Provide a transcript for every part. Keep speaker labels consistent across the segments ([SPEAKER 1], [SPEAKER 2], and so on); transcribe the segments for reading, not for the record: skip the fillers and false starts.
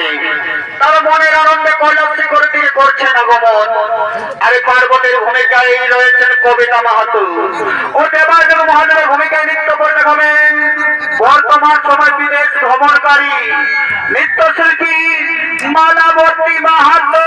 [SPEAKER 1] পার্বতী তার মনের আনন্দে কৈলাসী করে তিনি করছেন আগমন। আর পার্বতীর ভূমিকায় রয়েছেন কবিতা মাহাতো ও দেবাদেব মহাদেবের ভূমিকায় নৃত্য করে দেখাবেন বর্তমান সময় বিদেশ ভ্রমণকারী নৃত্যশিল্পী মালাবতী মাহাতো।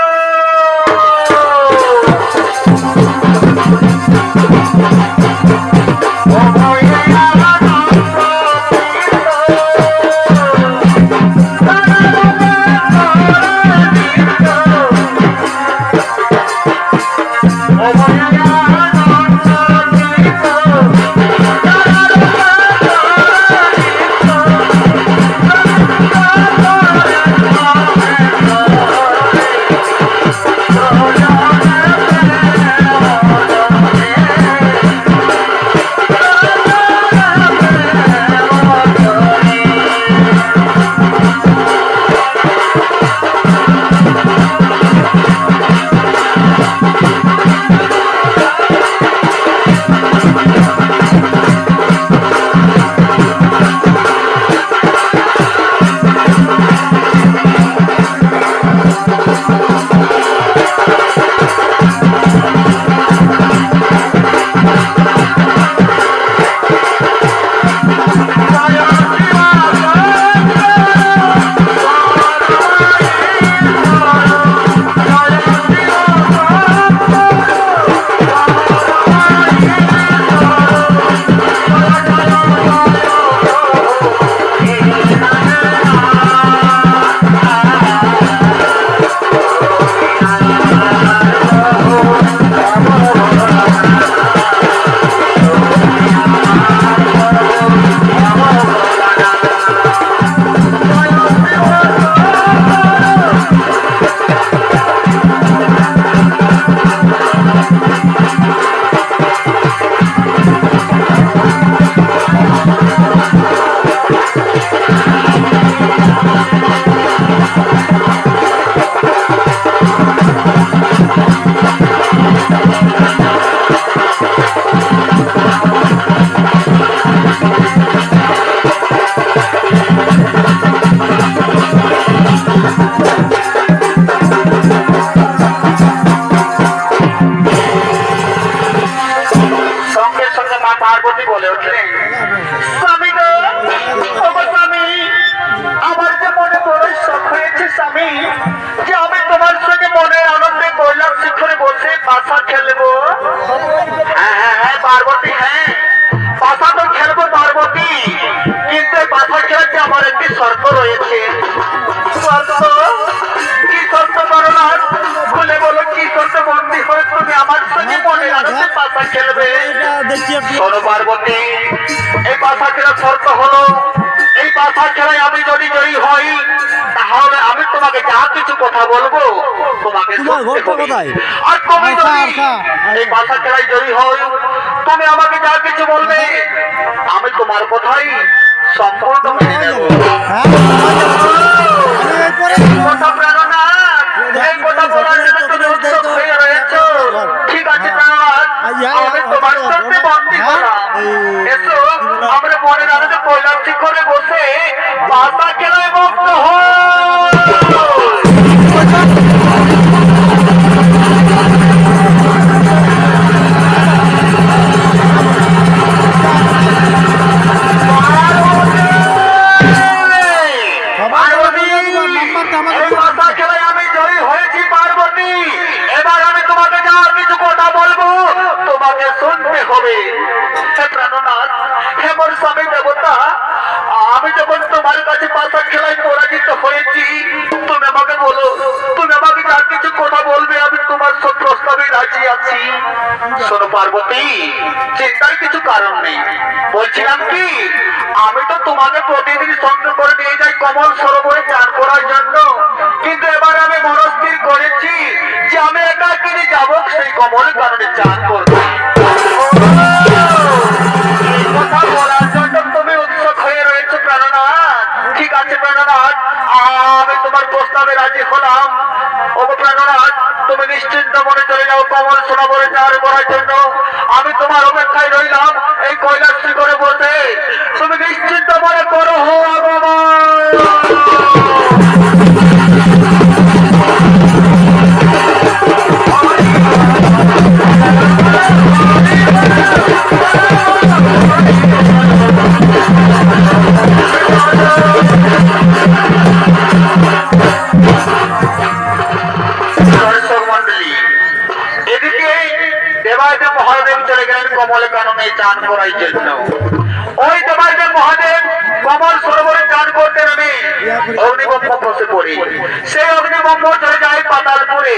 [SPEAKER 1] পার্বতী বলে উঠলেন, স্বামী গো, ওগো স্বামী, আমার যে মনে বড় শখ হয়েছে স্বামী, যে আমি তোমার সঙ্গে মনে আনন্দে কৈলাস শিখরে বসে পাশা খেলবো। হ্যাঁ হ্যাঁ হ্যাঁ পার্বতী, হ্যাঁ পাশা তো খেলবো পার্বতী, কিন্তু এই পাশা খেলাতে আমার একটি শর্ত রয়েছে। শর্ত? কি শর্ত করো না? খুলে বলো কি শর্ত বন্দী হয়ে তুমি আমার সঙ্গে মনে আনন্দে পাশা খেলবে? শোনো পার্বতী, এই পাশা খেলার শর্ত হলো, এই পাশা খেলায় আমি যদি জয়ী হই তাহলে আমি তোমাকে যা কিছু কথা বলবো তোমাকে শুনতে হবে। আর তুমি যদি এই পাশা খেলায় জয়ী হই তুমি আমাকে যা কিছু বলবে আমি তোমার কথাই সম্পূর্ণ মেনে নেব। কথা প্রেরণা, এই কথা বলার জন্য তুমি উৎসুক হয়ে রয়েছো। ঠিক আছে প্রেরণাথ, আমি তোমার সাথে বন্দী হলাম। এসো আমরা মনের আনন্দে কৈলাস শিখরে বসে পাশা খেলায় মুক্ত হই। আমি যখন তোমার কাছে পাশা খেলায় পরাজিত হয়েছি তুমি আমাকে বলো, তুমি আমাকে যা কিছু কথা বলবে আমি তোমার সব প্রস্তাবে রাজি আছি। শোনো পার্বতী, চিন্তার কিছু কারণ নেই। বলছিলাম কি, আমি তো তোমাকে প্রতিদিন সঙ্গে করে নিয়ে যাই কমল সরোবরে চান করার জন্য, কিন্তু এবার আমি মনস্থির করেছি যে আমি একাকিনী যাব সেই কমল কারণে চান করবো। কথা বলার জন্য তুমি উৎসুক হয়ে রয়েছো প্রাণনাথ। ঠিক আছে প্রাণনাথ, আমি তোমার প্রস্তাবে রাজি হলাম। ওগো প্রাণনাথ, তুমি নিশ্চিন্ত মনে চলে যাও কমল সরোবরে চান করার জন্য। আমি তোমার অপেক্ষায় রইলাম এই কৈলাস শিখরে বসে। তুমি নিশ্চিন্ত মনে করো আগমন। কমল কাননে চান করার জন্য। ওই তোমার যে মহাদেব কমল সরোবরে চান করতে নামে অগ্নিবম্ব বসে পড়ে, সেই অগ্নিবম্ব চলে যায় পাতালপুরে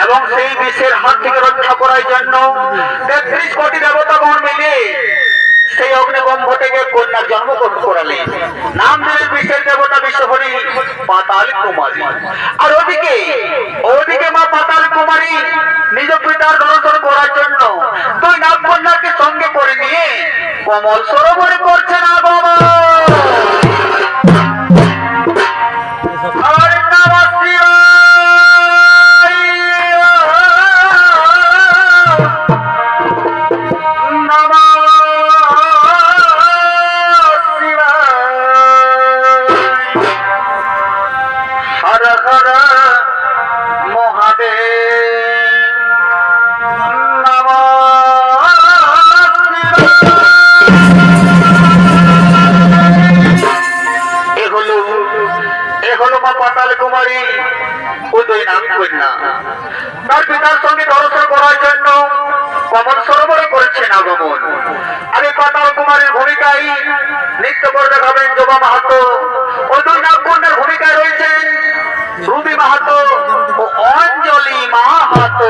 [SPEAKER 1] এবং সেই বিষের হাত থেকে রক্ষা করার জন্য ৩৩ কোটি দেবতাগণ মিলে সেই অগ্নিবম্ব থেকে কন্যার জন্মগ্রহণ করালেন। নাম দিলেন বিশ্বের দেবতা বিশ্বহরি পাতাল কুমারী। আর ওদিকে মা পাতাল কুমারী নিজ পিতার দর্শন করার জন্য দুই নাগ কন্যাকে সঙ্গে করে নিয়ে কমল সরোবরে করছেন আগমন। পাতাল কুমারী উদয় নাম কন্যা তার পিতার সঙ্গে দর্শন করার জন্য কমল সরোবরে করেছেন আগমন। আমি পাতাল কুমারীর ভূমিকায় নৃত্য করে দেখাবেন জবা মাহাতো। উদয় নাম কন্যার ভূমিকায় রয়েছেন রুবি মাহাতো ও অঞ্জলি মাহাতো।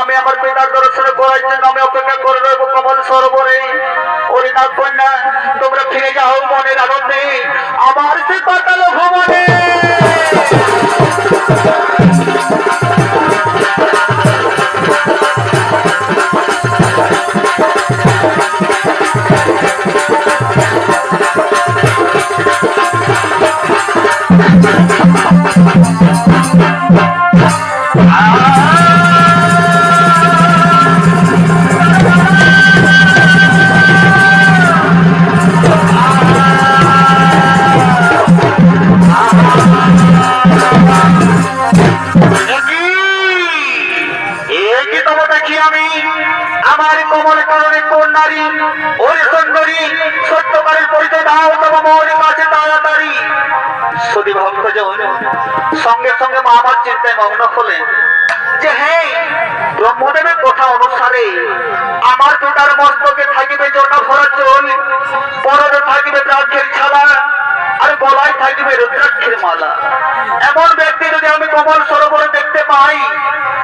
[SPEAKER 1] আমি আমার পিতার দর্শন করার জন্য আমি অপেক্ষা করে রইব কমল সরোবরে। ওরে নাগ কন্যা তোমরা ফিরে যাও মনের আনন্দে আমার সে পাতাল ভ্রমণে। কারণে কোন নারী ওরে সুন্দরী সত্যকারের পরিচয় দাও তোমার মৌলিক কাছে তাড়াতাড়ি। সুধী ভক্তজন সঙ্গে সঙ্গে মা আমার চিন্তায় মগ্ন হলেন যে হ্যাঁ, ব্রহ্মদেবের কথা অনুসারে আমার পিতার মস্তকে থাকিবে জটা ভরা চুল, পরনে থাকিবে ব্রাহ্মের ছালা, আর গলায় থাকিবে রুদ্রাক্ষের মালা। এমন ব্যক্তি যদি আমি কমল সরোবরে দেখতে পাই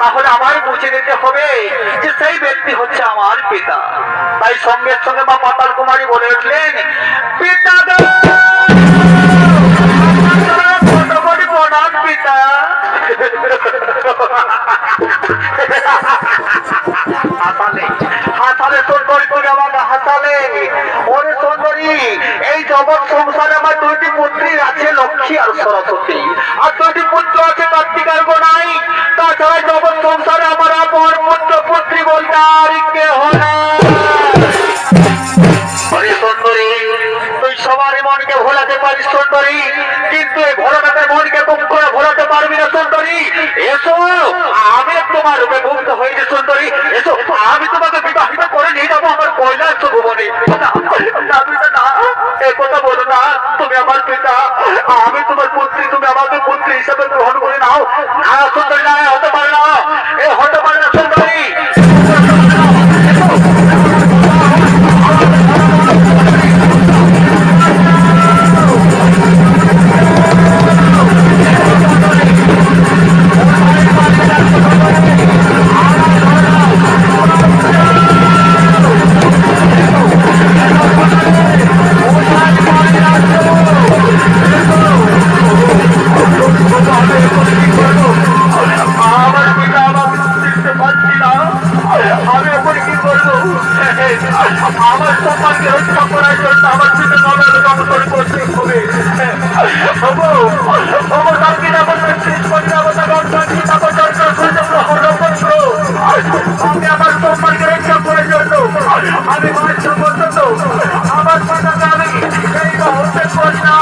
[SPEAKER 1] তাহলে আমায় বুঝে নিতে হবে যে সেই ব্যক্তি হচ্ছে আমার পিতা। তাই সঙ্গে সঙ্গে মা পাতাল কুমারী বলে উঠলেন, পিতা গো, প্রণাম পিতা। হাসালে সুন্দরী করে আমাকে হাসালে। ওরে সুন্দরী, এই জগৎ সংসারে আমার দুইটি পুত্রী আছে, লক্ষ্মী আর সরস্বতী, আর দুইটি পুত্র আছে কার্তিক আর গোনাই। তাছাড়া জগৎ সংসারে আমার আপন পুত্র পুত্রী বলতে আর কেহ নাই। সুন্দরী, তুই সবারই মনকে ভোলাতে পারিস সুন্দরী, কিন্তু এই ভোলাটাতে মনকে কম করে ভোলাতে পারবি না সুন্দরী। এসো, আমি তোমার রূপে মুগ্ধ হয়েছি সুন্দরী। এসো, আমি তোমাকে বিবাহিত করে নিয়ে যাবো আমার কৈলাস ভুবনে। কথা বলো না, তুমি আমার পিতা, আমি তোমার পুত্রী, তুমি আমাকে পুত্রী হিসেবে গ্রহণ করে নাও। না সুন্দরী, না, হতে পারে না, এ হতে পারে না সুন্দরী। আমার সম্মানকে রক্ষা করার জন্য আমার পিতা নবাব দমন করতে হবে। আমি আমার সম্মানকে রক্ষা করার জন্য আমি বাচ্চা পর্যন্ত আমার পিতাকে আমি এই মুহূর্তে করি না।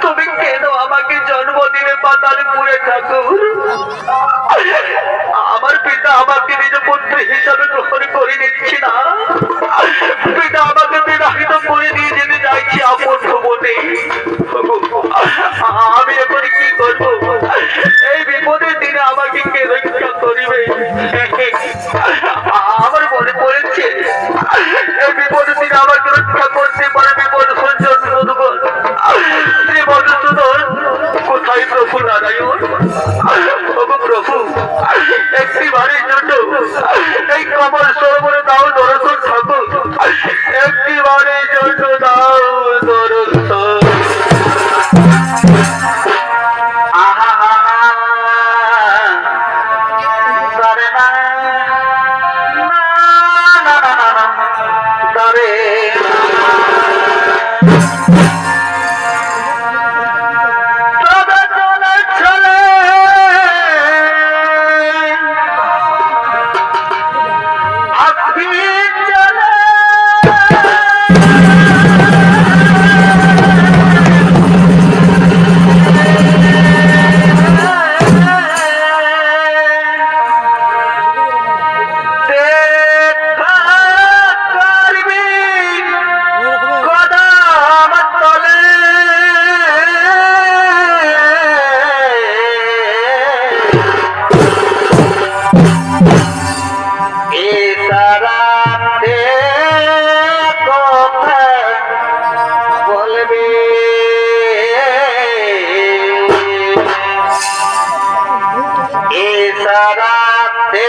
[SPEAKER 1] তুমি কেন আমাকে জন্মদিনে পাতালে পুড়ে ঠাকুর? আমার পিতা আমাকে নিজ পুত্র হিসাবে গ্রহণ করে নিচ্ছি না, পিতা আমাকে বিবাহিত করে দিয়ে যেতে চাইছি আপন ভুবনে। আমি এখন কি করবো? এই বিপদের দিনে আমাকে কে রক্ষা করিবে? আমার মনে পড়েছে এই বিপদের দিনে আমাকে রক্ষা করতে পারে বিপদ সঞ্জন শ্রী মধুসূদন। কোথায় প্রভু নারায়ণ? প্রভু, একটি বাড়ির জন্য এই কমল সরোবরে দাও দর্শন ঠাকুর, একটি বাড়ির জন্য দাও দর্শন। সারাতে